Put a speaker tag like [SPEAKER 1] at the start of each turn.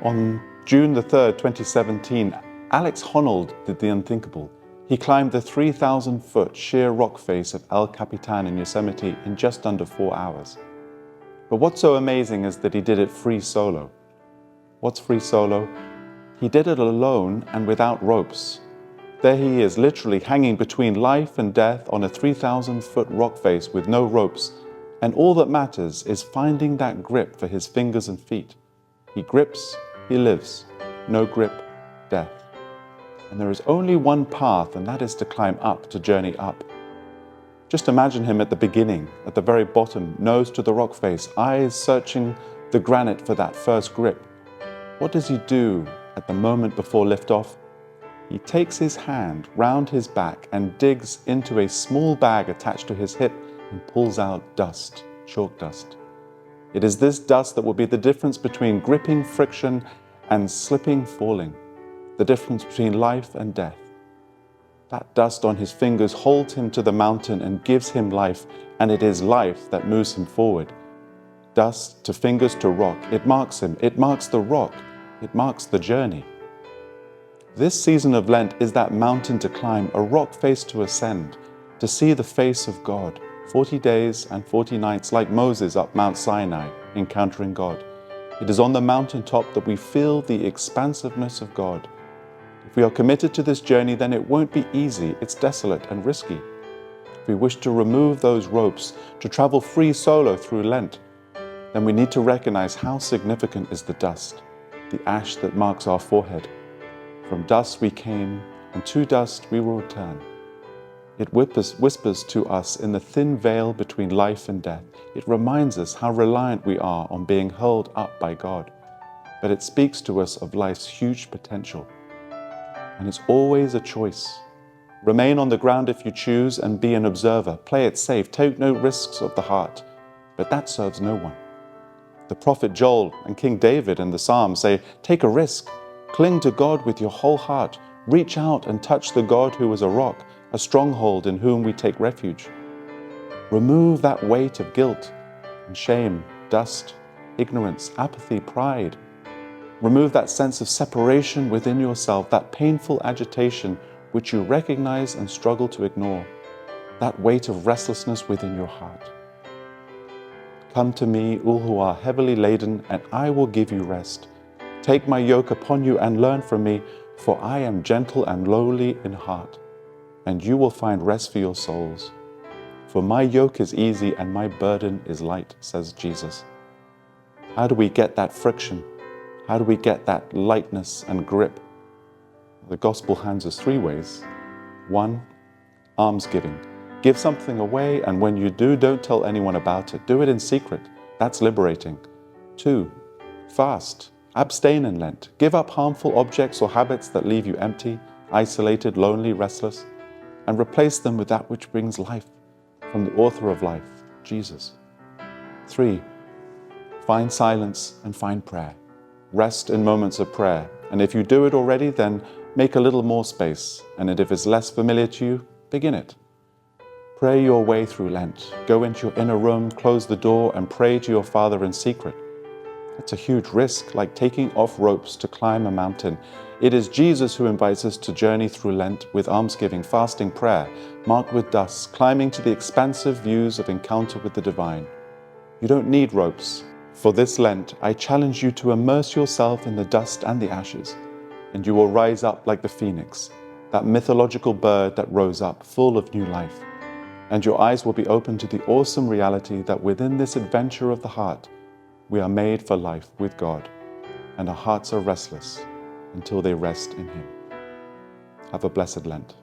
[SPEAKER 1] On June the 3rd, 2017, Alex Honnold did the unthinkable. He climbed the 3,000-foot sheer rock face of El Capitan in Yosemite in just under 4 hours. But what's so amazing is that he did it free solo. What's free solo? He did it alone and without ropes. There he is, literally hanging between life and death on a 3,000-foot rock face with no ropes, and all that matters is finding that grip for his fingers and feet. He grips, he lives. No grip, death. And there is only one path, and that is to climb up, to journey up. Just imagine him at the beginning, at the very bottom, nose to the rock face, eyes searching the granite for that first grip. What does he do at the moment before liftoff? He takes his hand round his back and digs into a small bag attached to his hip and pulls out dust, chalk dust. It is this dust that will be the difference between gripping friction and slipping, falling, the difference between life and death. That dust on his fingers holds him to the mountain and gives him life, and it is life that moves him forward. Dust to fingers to rock, it marks him, it marks the rock, it marks the journey. This season of Lent is that mountain to climb, a rock face to ascend, to see the face of God, 40 days and 40 nights like Moses up Mount Sinai, encountering God. It is on the mountaintop that we feel the expansiveness of God. If we are committed to this journey, then it won't be easy, it's desolate and risky. If we wish to remove those ropes, to travel free solo through Lent, then we need to recognize how significant is the dust, the ash that marks our forehead. From dust we came, and to dust we will return. It whispers to us in the thin veil between life and death. It reminds us how reliant we are on being held up by God. But it speaks to us of life's huge potential. And it's always a choice. Remain on the ground if you choose and be an observer. Play it safe, take no risks of the heart. But that serves no one. The prophet Joel and King David in the Psalms say, take a risk. Cling to God with your whole heart. Reach out and touch the God who is a rock, a stronghold in whom we take refuge. Remove that weight of guilt and shame, dust, ignorance, apathy, pride. Remove that sense of separation within yourself, that painful agitation which you recognize and struggle to ignore, that weight of restlessness within your heart. Come to me, all who are heavily laden, and I will give you rest. Take my yoke upon you and learn from me, for I am gentle and lowly in heart, and you will find rest for your souls. For my yoke is easy and my burden is light, says Jesus. How do we get that friction? How do we get that lightness and grip? The gospel hands us 3 ways. 1, almsgiving. Give something away, and when you do, don't tell anyone about it. Do it in secret. That's liberating. 2, fast. Abstain in Lent. Give up harmful objects or habits that leave you empty, isolated, lonely, restless, and replace them with that which brings life from the author of life, Jesus. 3, find silence and find prayer. Rest in moments of prayer. And if you do it already, then make a little more space. And if it's less familiar to you, begin it. Pray your way through Lent. Go into your inner room, close the door, and pray to your Father in secret. It's a huge risk, like taking off ropes to climb a mountain. It is Jesus who invites us to journey through Lent with almsgiving, fasting, prayer, marked with dust, climbing to the expansive views of encounter with the divine. You don't need ropes. For this Lent, I challenge you to immerse yourself in the dust and the ashes, and you will rise up like the phoenix, that mythological bird that rose up, full of new life. And your eyes will be open to the awesome reality that within this adventure of the heart, we are made for life with God, and our hearts are restless until they rest in Him. Have a blessed Lent.